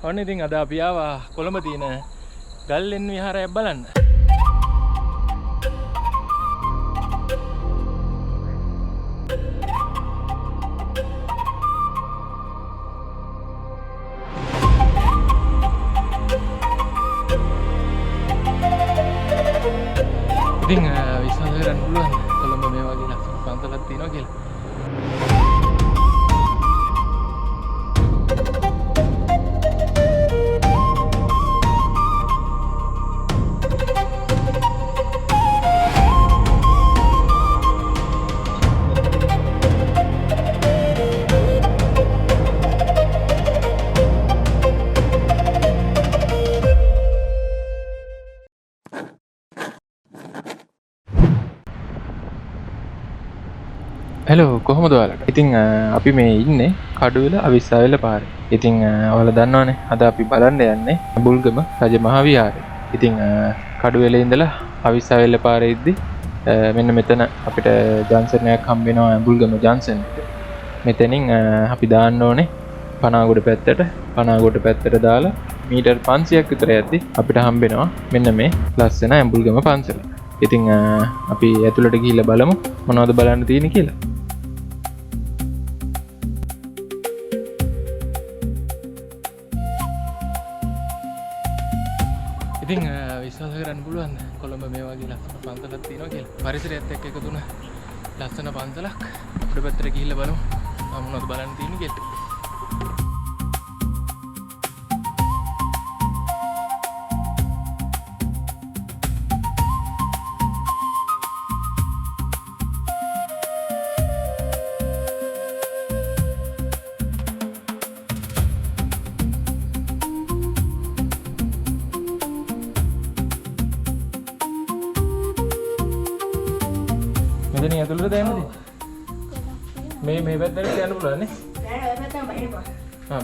ඔන්න ඉතින් අද අපි ආවා කොළඹ තියෙන ගල්ලෙන් විහාරයක් බලන්න. ඉතින් විශ්වාස කරන්න පුළුවන් කොළඹ මේ වගේ ලස්සන පන්සලක් තියෙනවා කියලා. හෙලෝ කොහොමද ඔයාලට? ඉතින් අපි මේ ඉන්නේ කඩුවෙල අවිස්සාවෙල පාරේ. ඉතින් ඔයාලා දන්නවනේ අද අපි බලන්න යන්නේ බුල්ගම රජ මහා විහාරය. ඉතින් කඩුවෙල ඉඳලා අවිස්සාවෙල පාරේ ඉද්දි මෙන්න මෙතන අපිට ජංක්ෂන් එකක් හම්බ වෙනවා බුල්ගම ජංක්ෂන් එක. මෙතනින් අපි දාන්න ඕනේ පනාගොඩ පැත්තට. පනාගොඩ පැත්තට දාලා මීටර් 500ක් විතර යද්දි අපිට හම්බ වෙනවා මෙන්න මේ ලස්සන බුල්ගම පන්සල. ඉතින් අපි ඇතුළට ගිහිල්ලා බලමු මොනවද බලන්න තියෙන්නේ කියලා. ඉතින් විශ්වාස කරන්න පුළුවන් කොළඹ මේ වගේ ලස්සන පන්සලක් තියෙනවා කියලා. පරිසරයත් එක්ක එකතු වුණ ලස්සන පන්සලක්. උඩ පැත්තට ගිහිල්ලා බලමු මොනවද බලන්න තියෙන්නේ කියලා. මෙතන ඇතුළට දැම්මද? මේ පැත්තට යන්න පුළුවන් නේ? නෑ ඔය පැත්තම බහින පාර.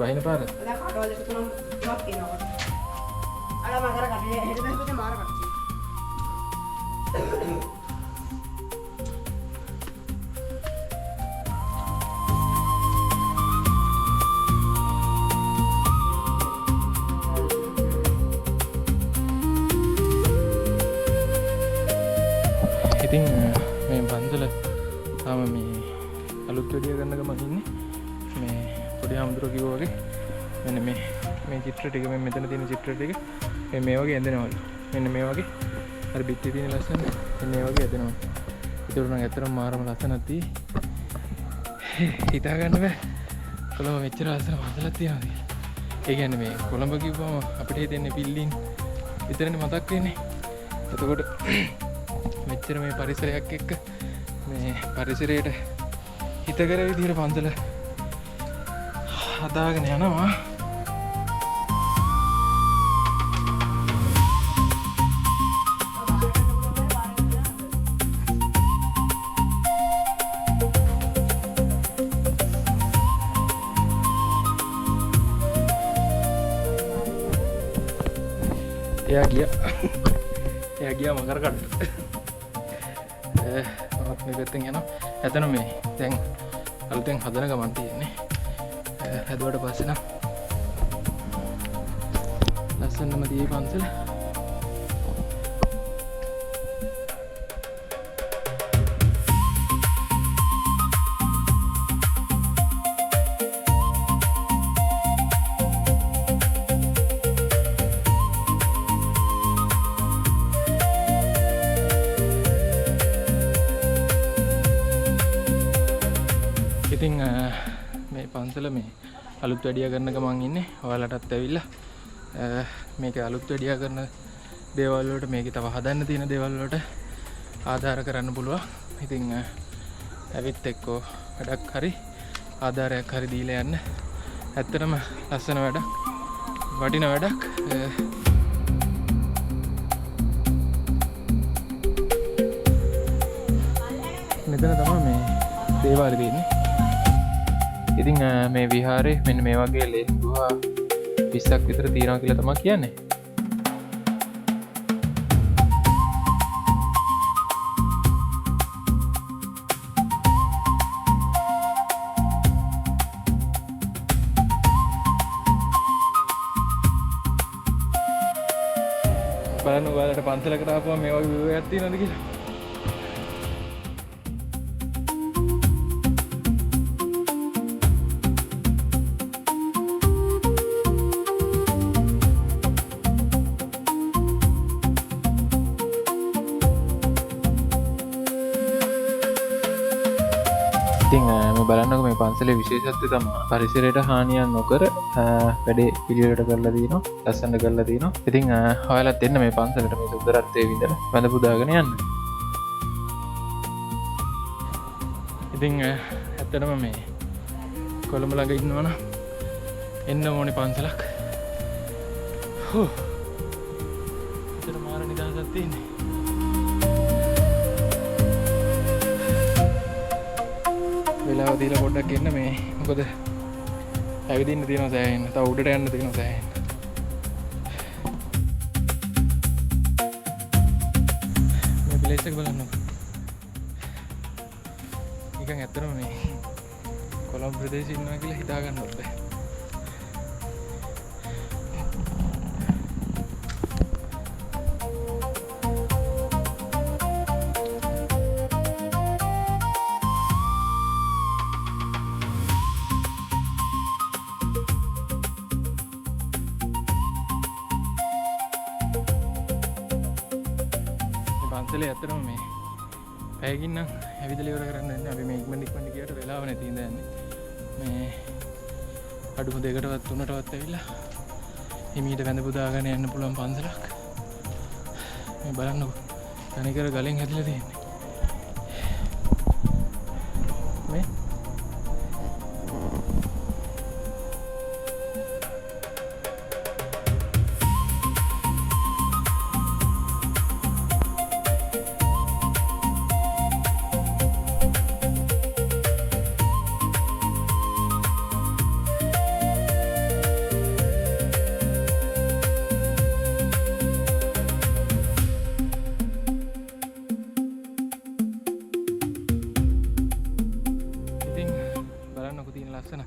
බහින පාර. අද කඩවල එක තුනක් තියෙනවා. අර මම අර කඩේ හෙට පැත්තට මාර කඩේ. ඉතින් මේ පන්සල තාම මේ අලුත් වැඩිය ගන්න ගමන් ඉන්නේ. මේ පොඩි හාමුදුරුවෝ කිව්වා වගේ මෙන්න මේ චිත්‍ර ටික මෙතන තියෙන චිත්‍ර ටික මේ වගේ ඇඳෙනවලු. මෙන්න මේ වගේ අර පිටියේ තියෙන ලස්සන මේ වගේ ඇඳෙනවා. ඒක උනන් ඇත්තටම මාරම ලස්සනක් තියෙයි. හිතා ගන්න බෑ කොළඹ මෙච්චර ලස්සන පන්සලක් තියෙනවා කියලා. ඒ කියන්නේ මේ කොළඹ කිව්වම අපිට හිතෙන්නේ පිල්ලින් විතරනේ මතක් වෙන්නේ. එතකොට මෙච්චර මේ පරිසරයක් එක්ක මේ පරිසරයට හිතකර විදිහට පන්සල හදාගෙන යනවා. එයා ගියා මකර කඩට. මේ පැත්තෙන් යනවා. එතන මේ දැන් අලුතෙන් හදන ගමන් තියෙන්නේ. හැදුවට පස්සේ නම් ලස්සනම තියෙයි පන්සල. ඉතින් මේ පන්සල මේ අලුත් වැඩියා කරන ගමන් ඉන්නේ. ඔයාලටත් ඇවිල්ලා මේක අලුත් වැඩියා කරන දේවල් වලට මේකේ තව හදන්න තියෙන දේවල් වලට ආධාර කරන්න පුළුවන්. ඉතින් ඇවිත් එක්කෝ වැඩක් හරි ආධාරයක් හරි දීලා යන්න. ඇත්තටම ලස්සන වැඩක්, වටින වැඩක්. මෙතන තමයි මේ දේවාලය තියෙන්නේ. ඉතින් මේ විහාරේ මෙන්න මේ වගේ ලේන් ගුහා 20ක් විතර තියෙනවා කියලා තමයි කියන්නේ. බලන්න ඔයාලට පන්සලකට ආපුවම මේ වගේ view එකක් තියෙනවද කියලා. ඉතින් මේ බලන්නකො මේ පන්සලේ විශේෂත්වය තමයි පරිසරයට හානියක් නොකර වැඩේ පිළිවෙලට කරලා දිනවා, ලස්සනට කරලා දිනවා. ඉතින් ඔයාලත් එන්න මේ පන්සලට මේ සුන්දරත්වයේ විඳලා වැඳ පුදාගෙන යන්න. ඉතින් ඇත්තටම මේ කොළඹ ළඟ ඉන්නවනම් එන්න ඕනේ පන්සලක්. හෝ. ඒතර මාර නිදහසක් තියෙන්නේ. වෙලාව දීලා පොඩ්ඩක් එන්න මේ මොකද ඇවිදින්න තියෙනවා සෑහෙන්න. තව උඩට යන්න තියෙනවා සෑහෙන්න. මේ ප්ලේස් එක බලන්නකො. නිකන් ඇත්තටම මේ කොළඹ ප්‍රදේශේ ඉන්නවා කියලා හිතා ගන්නවත් බැහැ. පන්සලේ ඇත්තටම මේ පැයකින් නම් ඇවිදලා ඉවර කරන්න වෙන්නේ. අපි මේ ඉක්මනට ගියට වෙලාව නැති ඉඳ යන්නේ. මේ අඩුම දෙකටවත් තුනටවත් ඇවිල්ලා හිමීට වැඳ පුදාගෙන යන්න පුළුවන් පන්සලක්. මේ බලන්නකො. තනිකර ගලෙන් හැදිලා තියෙන්නේ. මේ ලස්සන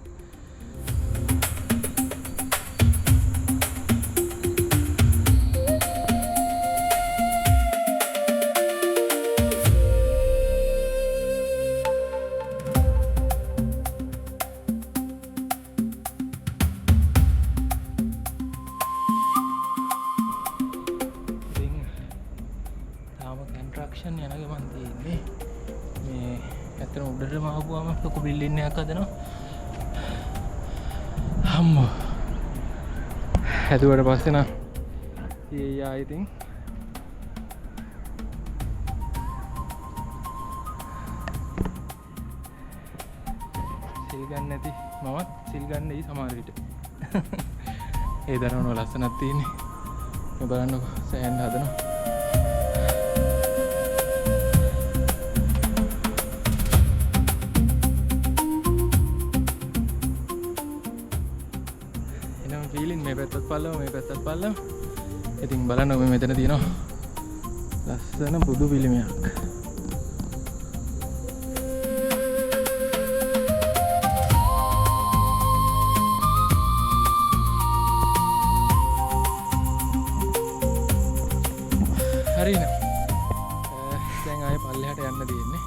කන්ස්ට්‍රක්ෂන් යන ගමන් තියෙන්නේ. මේ ඇත්තටම උඩටම ආවම ලොකු බිල්ඩින් එකක් හදනවා. අම්මෝ හැදුවට පස්සේ නම් I think සිල් ගන්න නැති මමත් සිල් ගන්න යි සමහර විට. ඒ දරවන ලස්සනක් තියෙන්නේ. මේ බලන්නකො සෑහෙන්න හදනවා. මේ පැත්තත් පල්ලම මේ පැත්තත් පල්ලම. ඉතින් බලන්න මේ මෙතන තියෙනවා ලස්සන බුදු පිළිමයක්. හරිනේ. දැන් ආයේ පල්ලෙහාට යන්න තියෙන්නේ.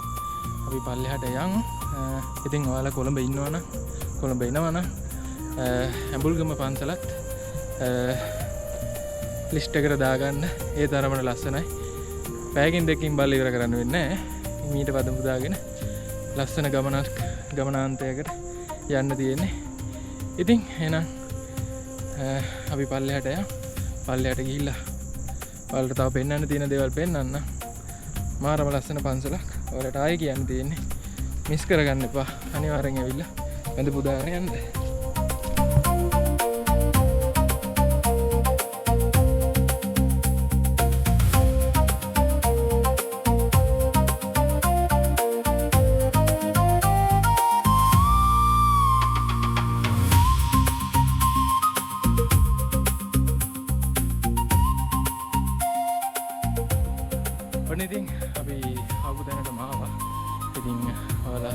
අපි පල්ලෙහාට යන්. ඉතින් ඔයාලා කොළඹ ඉන්නවනම් කොළඹ එනවනම් ඇඹුල්ගම පන්සලත් ලිස්ට් එකට දාගන්න. ඒ තරමට ලස්සනයි. පැයකින් දෙකකින් බල්ල ඉවර කරන්න වෙන්නේ නැහැ. මීට පද පුදාගෙන ලස්සන ගමනාන්තයකට යන්න තියෙන්නේ. ඉතින් එහෙනම් අපි පල්ලෙහාට යමු. පල්ලෙහාට ගිහිල්ලා ඔයාලට තව පෙන්වන්න තියෙන දේවල් පෙන්වන්න. මාරම ලස්සන පන්සලක්. ඔයාලට ආයෙ කියන්න තියෙන්නේ මිස් කරගන්න එපා. අනිවාර්යෙන් ඇවිල්ලා වැඳ පුදාගෙන යන්න. ඉතින් අපි ආපු තැනටම ආවා. ඉතින් ඔයාලා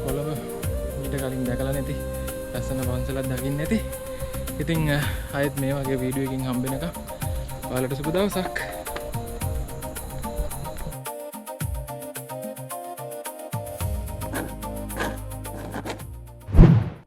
කොළඹ ඊට කලින් දැකලා නැති ලස්සන පන්සලක් දකින්න නැති. ඉතින් ආයෙත් මේ වගේ වීඩියෝ එකකින් හම්බෙනකම් ඔයාලට සුබ දවසක්.